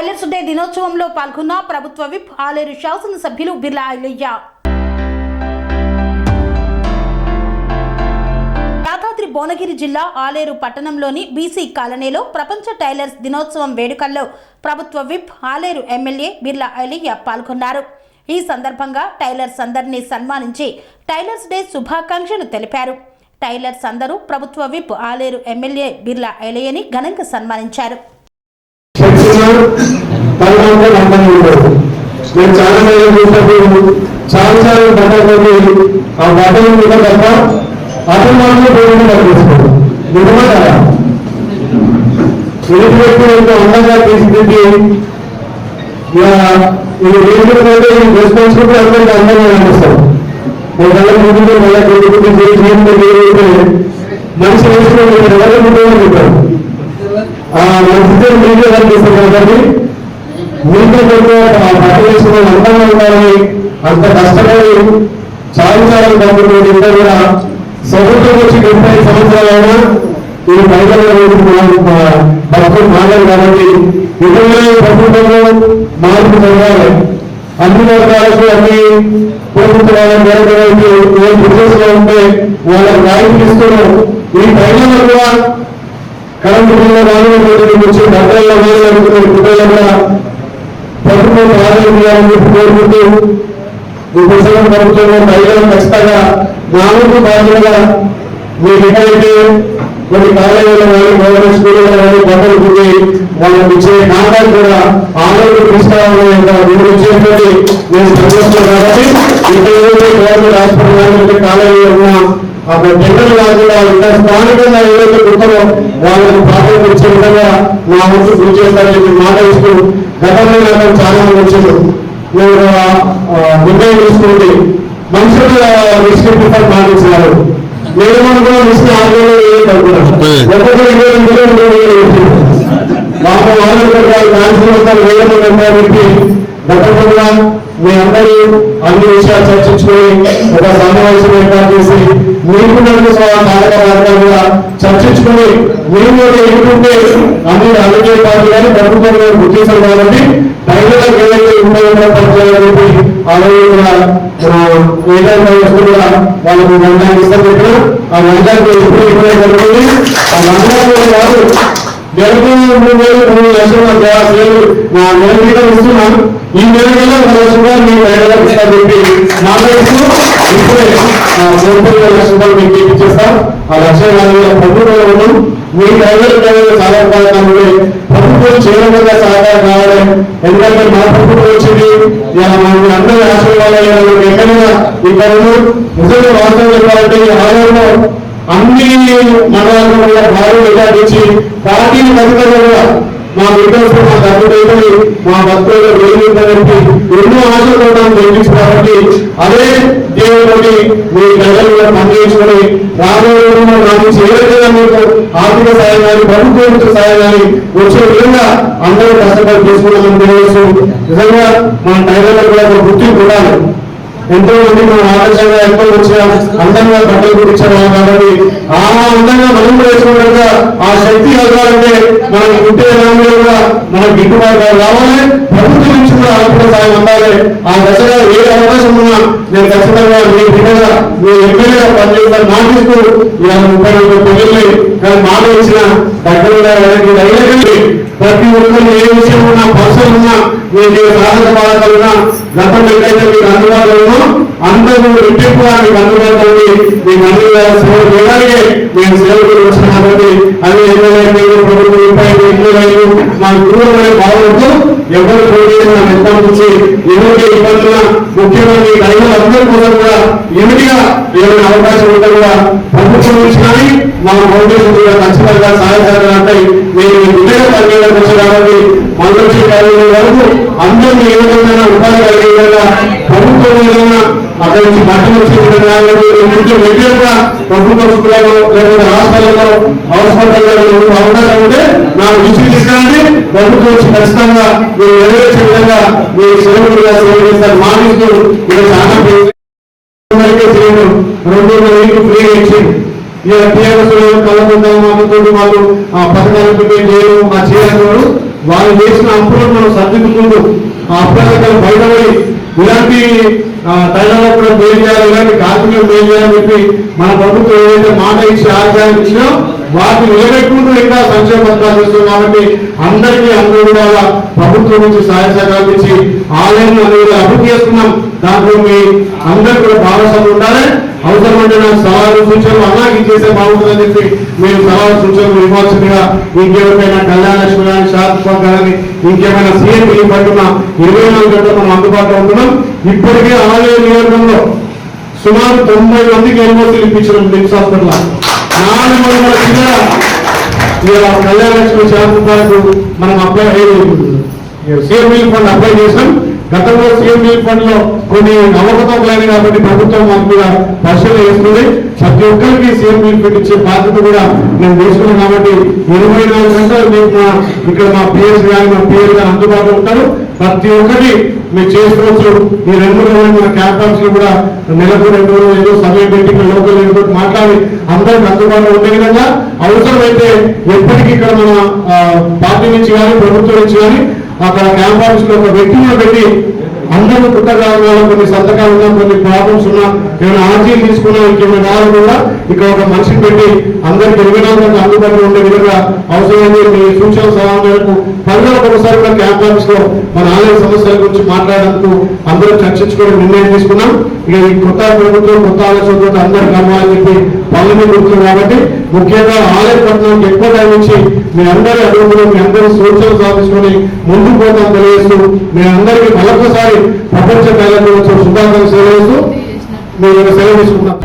Tailors day దినోత్సవంలో పాల్గొన్న ప్రభుత్వ whip Aleru శాసనసభ్యులు బిర్లా ఐలయ్య. యాదాద్రి భువనగిరి జిల్లా ఆలేరు పట్టణంలోని బీసీ కాలనీలో ప్రపంచ టైలర్స్ దినోత్సవం వేడుకల్లో ప్రభుత్వ విప్ ఆలేరు ఎమ్మెల్యే బిర్లా ఐలయ్య పాల్గొన్నారు. ఈ సందర్భంగా టైలర్స్ అందరినీ సన్మానించి టైలర్స్ డే శుభాకాంక్షలు తెలిపారు. టైలర్స్ అందరూ ప్రభుత్వ విప్ ఆలేరు ఎమ్మెల్యే బిర్లా ఐలయ్యని ఘనంగా సన్మానించారు. అందంగా తీసిపెట్టి రెస్పాన్సిబిలిటీ అందరికీ అందంగా అనిపిస్తారు. మనిషి వేసుకుంటారు మీడియా కనిపిస్తుంది కాబట్టి మీడియా బట్ట వేసుకుని అందంగా ఉండాలని అంత కష్టపడి చాలాసార్లు డబ్బులు ఇంకా కూడా ప్రభుత్వం వచ్చి 75 సంవత్సరాలైనా ఈ బయట భక్తులు మాట్లాడు కాబట్టి ఇతరుల ప్రభుత్వంలో మార్పు జరగాలి. అన్ని వర్గాలకు అన్ని ప్రభుత్వాలను ఏ బిజినెస్ ఉంటే వాళ్ళకి రాయితీ ఇస్తున్నారు. ఈ టైంలో కూడా కరెంటు బిల్లు వచ్చి బట్టల్లో కుటుంబంలో కూడా ప్రభుత్వం ప్రాధాన్యం చేయాలని కోరుకుంటూ ఈ పుస్తకం ప్రభుత్వంలో మహిళలు ఖచ్చితంగా నాలుగు బాధ్యతగా మీరు ఎక్కడైతే కొన్ని కాలేజీలో కానీ గవర్నమెంట్ స్కూల్లో కానీ బట్టలు కుట్టి వాళ్ళకి ఇచ్చే కాంటాక్ట్ కూడా ఆరోగ్య తీసుకురావాలని ఇచ్చేటువంటి నేను సంతోషం కాబట్టి ఇక్కడ గవర్నమెంట్ హాస్పిటల్ కాలేజీలో ఉన్న అక్కడ టెండర్ కాకుండా ఇంకా స్థానికంగా ఏదైతే గుర్తలో వాళ్ళకి ప్రాధాన్యత ఇచ్చే విధంగా నా వంతు కృషి చేస్తారని మాట ఇస్తూ గతంలో నాకు చాలా మంది వచ్చారు. నేను నిర్ణయం తీసుకుంటే మనుషులు డిస్ట్రిక్ట్ మాటించినారు. నేను కూడా మిషన్ మాకు వాళ్ళకి గతంలో మీ అందరూ అన్ని విషయాలు చర్చించుకొని ఒక సమావేశం ఏర్పాటు చేసి మీకు కూడా చర్చించుకొని మేము ఎదుర్కొంటే అన్ని రాజకీయ పార్టీ కానీ ప్రభుత్వంలో గుర్తించారు కాబట్టి టైలర్లకు ఏదైతే ఉపయోగపడుతుందని చెప్పి ఆ రోజు కూడా వాళ్ళకు రంగాన్ని ఇస్తారు. ఆ రంగానికి ఎప్పుడు జరుగుతుంది. ఆ రంగాన్ని వారు జరుగుతున్న 3,000 లక్షల నా నెల ఇస్తున్నాను. ఈ నెలకల్లా 1 లక్ష రూపాయలు మీ టైలర్లకు ఇస్తారని చెప్పి మాట్లాడుతూ ఇప్పుడే 40,000 లక్షలు మీకు ఇచ్చేస్తాం. ఆ 1,40,000 ప్రభుత్వంలో ఉన్నాం. మీ టైలర్ చాలా కార్యక్రమాలు ప్రభుత్వం చేయడంగా సహకారం కావాలి. ఎందుకంటే మా ప్రభుత్వం వచ్చింది అందరి ఆశీర్వాదాలు ఎక్కడైనా ఇక్కడ నిజంగా వాస్తవం చెప్పాలంటే ఈ ఆలయంలో అన్ని మండలాల్లో కూడా భారీ మెజార్టీ పార్టీని ఖచ్చితంగా మా బిడ్డలు మా తగ్గుతుంది మా భక్తులు వేయించడానికి ఎన్నో ఆశలు గెలిపించు కాబట్టి అదే దేవుడి మీ ప్రజలు పనిచేసుకుని రాబోయే నాకు చేయలేదా మీకు ఆర్థిక సాయం కానీ ప్రభుత్వ సాయం కానీ వచ్చే విధంగా అందరూ కష్టపడి చేసుకున్నామని తెలియజేస్తూ నిజంగా మన టైలర్లకు కూడా ఒక గుర్తింపు ఉండాలి. ఎంతో మంది మనం ఆదర్శంగా ఎంతో వచ్చిన అందంగా బట్టలు కుట్టించారు కాబట్టి ఆ అందంగా మనం వేసుకున్నట్టుగా ఆ శక్తి కలగాలంటే మనం కుట్టే దానిలో కూడా మనం గిట్టుబాటు రావాలి. ప్రభుత్వం నుంచి కూడా ఆర్థిక సాయం అందాలి. ఆ దశగా ఏ అవకాశం ఉన్నా నేను ఖచ్చితంగా మీ బిడ్డగా మీ ఎమ్మెల్యేగా పనిచేస్తాను మాటిస్తూ 34 పెళ్లి కానీ మాట ఇచ్చిన దగ్గర ప్రతి ఒక్కరు ఏ విషయం ఉన్నా పర్సన్ ఉన్నా మీకు సాధక బాధకులున్నా గతంలో ఎక్కడైతే మీకు అందుబాటులో ఉన్నా అందరూ ఇంటికి మీకు అందుబాటులో ఉంది. మీకు అన్ని సేవ చేయడానికే మేము సేవకులు వచ్చిన కాబట్టి అన్ని ఎమ్మెల్యే ప్రభుత్వం రూపాయలు మా దూరమైన భావనతో ఎవరు పోటీసిన నిర్ణయం నుంచి ఎవరికి ఇబ్బందుల ముఖ్యమంత్రి రైతులందరి కోసం కూడా ఏమిటిగా ఏమైనా అవకాశం ఉంటే కూడా ప్రభుత్వం నుంచి కానీ మా ఫౌండేషన్ కూడా ఖచ్చితంగా సహాయ సహకారాలు ఉంటాయి. మీరు విధంగా పనిచేయడానికి వచ్చి కాబట్టి మంచి కార్యాలయం వరకు అందరినీ ఏ విధంగా ఉపాధి కలిగే విధంగా ప్రభుత్వం ఏదైనా అక్కడి నుంచి బట్టలు వచ్చే విధంగా రెగ్యులర్గా ప్రభుత్వ స్కూళ్ళలో లేకపోతే హాస్పిటల్లో అవకాశం ఉంటే నాకు విసిరి తీసుకురండి. ప్రభుత్వం వచ్చి ఖచ్చితంగా మీరు నెరవేర్చే విధంగా మీ సేవకులుగా సేవ చేస్తారు మాటిస్తూ ఇక్కడ చాలా చేయడం 2,000 ఫ్రీగా ఇచ్చింది. ఇక టీఆర్ఎస్ కలగకుండా మాకు ఆ పథకాలు చేయడం ఆ చేయడం వాళ్ళు చేసిన అప్పులను మనం సర్దిద్దుకుంటూ ఆ అప్పుల బయటపడి ఇలాంటి తైలలో కూడా మేలు చేయాలి, ఇలాంటి కార్మికులు మేలు చేయాలని చెప్పి మన ప్రభుత్వం ఏదైతే మాట ఇచ్చి ఆగ్రహాన్ని ఇచ్చినా వాటిని నిలబెట్టుకుంటూ ఇంకా సంక్షేమ పథకాలు చేస్తుంది. కాబట్టి అందరూ కూడా ప్రభుత్వం నుంచి సహాయ సహకారాలు ఇచ్చి ఆలయాన్ని అనేది అభివృద్ధి చేస్తున్నాం. దాంట్లో మీ అందరూ కూడా భాగస్వామ్యం ఉండాలి. అవసరమంటే నాకు సవాలు సూచనలు అన్నాకి చేసే బాగుంటుందని చెప్పి మేము సవాలు సూచనలు ఇవ్వాల్సిందిగా ఇంకెవరికైనా కళ్యాణ లక్ష్మి కానీ శాశ్వత కానీ ఇంకేమైనా సీఎం బిల్లు పట్టున్న 24 గంటలు మనం అందుబాటులో ఉంటున్నాం. ఇప్పటికే ఆలయ నియోజకంలో సుమారు 90 మందికి ఎన్ఓసీలు ఇప్పించడం నిమ్స్ హాస్పిటల్ 400 చిల్లర కళ్యాణ లక్ష్మి శాశ్వత మనం apply CM bill fund apply చేసాం. గతంలో సీఎం రిలీఫ్ ఫండ్ లో కొన్ని అవకతవకలైన కాబట్టి ప్రభుత్వం మాకు మీద పరిశీలన చేస్తుంది. ప్రతి ఒక్కరికి సీఎం రిలీఫ్ ఫండ్ ఇచ్చే బాధ్యత కూడా నేను తీసుకున్నాను. కాబట్టి 24 గంటలు మీకు ఇక్కడ మా పిఎస్ కానీ మా పిఎల్ కానీ అందుబాటులో ఉంటారు. ప్రతి ఒక్కటి మీరు చేసుకోవచ్చు. ఈ 2 రోజులు మన క్యాంపస్ లో కూడా నెలకు 2 రోజులు ఏదో సమయం పెట్టి లోకల్ ఏదో మాట్లాడి అందరికి అందుబాటులో ఉండే విధంగా అవసరమైతే ఎప్పటికీ ఇక్కడ మన పార్టీ నుంచి కానీ ప్రభుత్వం నుంచి కానీ అక్కడ క్యాంపస్ లో ఒక వ్యక్తిని పెట్టి అందరూ పుట్టగా కొన్ని సంతకాలు ఉన్నా, కొన్ని ప్రాబ్లమ్స్ ఉన్నా, ఏమైనా ఆర్జీలు తీసుకున్నా, ఇంకేమైనా కూడా ఇక్కడ ఒక మనిషిని పెట్టి అందరికి 24 గంటలు అందుబాటులో ఉండే విధంగా అవసరమైంది మీ సూచన సలహా మేరకు 10 రోజులకు ఒకసారి కూడా క్యాంపస్ లో మన ఆలయ సమస్యల గురించి మాట్లాడేందుకు అందరూ చర్చించుకొని నిర్ణయం తీసుకున్నాం. ఇక ఈ కొత్త ప్రభుత్వం కొత్త ఆలోచనతో అందరూ కలవాలని చెప్పి పనులు గుర్తుంది. కాబట్టి ముఖ్యంగా ఆలయ పట్టణానికి ఎక్కువ టైం ఇచ్చి మీ అందరి అడుగులు మీ అందరి సూచనలు సాధించుకొని ముందుకు పోతాం తెలియజేస్తూ మీ అందరికీ మరొకసారి ప్రపంచ కార్యక్రమం శుభాకాంక్షలు తెలియజేస్తూ మీరు సెలవు తీసుకున్నాం.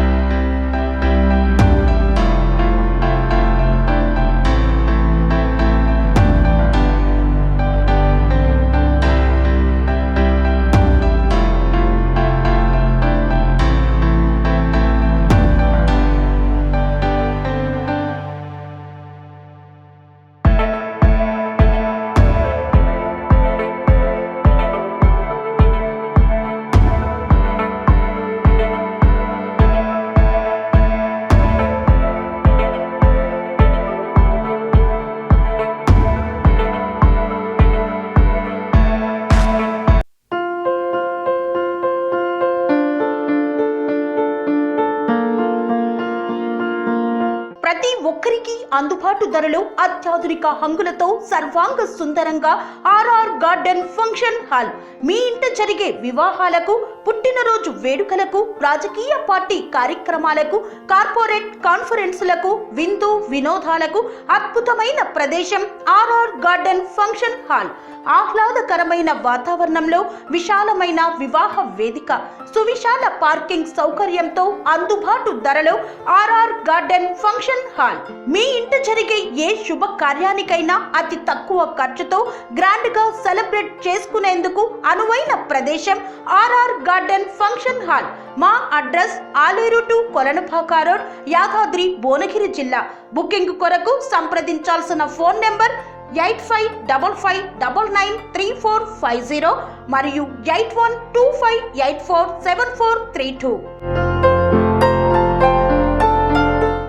ప్రతి ఒక్కరికి అందుబాటు ధరలో అత్యాధునిక హంగులతో సర్వాంగ సుందరంగా ఆర్ఆర్ గార్డెన్ ఫంక్షన్ హాల్ మీ ఇంట జరిగే వివాహాలకు, పుట్టినరోజు వేడుకలకు, రాజకీయ పార్టీ కార్యక్రమాలకు, కార్పొరేట్ కాన్ఫరెన్సులకు, విందు వినోదాలకు అద్భుతమైన ప్రదేశం ఆర్ఆర్ గార్డెన్ ఫంక్షన్ హాల్. ఆహ్లాదకరమైన వాతావరణంలో విశాలమైన వివాహ వేదిక, సువిశాల పార్కింగ్ సౌకర్యంతో అందుబాటు ధరలో ఆర్ఆర్ గార్డెన్ ఫంక్షన్ హాల్. మీ ఇంట జరిగే ఏ శుభ కార్యానికైనా అతి తక్కువ ఖర్చుతో గ్రాండ్ గా సెలబ్రేట్ చేసుకునేందుకు అనువైన ప్రదేశం ఆర్ఆర్ గార్డెన్ ఫంక్షన్ హాల్. మా address Aler to Kolanupaka road, Yadadri Bhuvanagiri జిల్లా. బుకింగ్ కొరకు సంప్రదించాల్సిన ఫోన్ నెంబర్ 8555993450 మరియు 8125847432.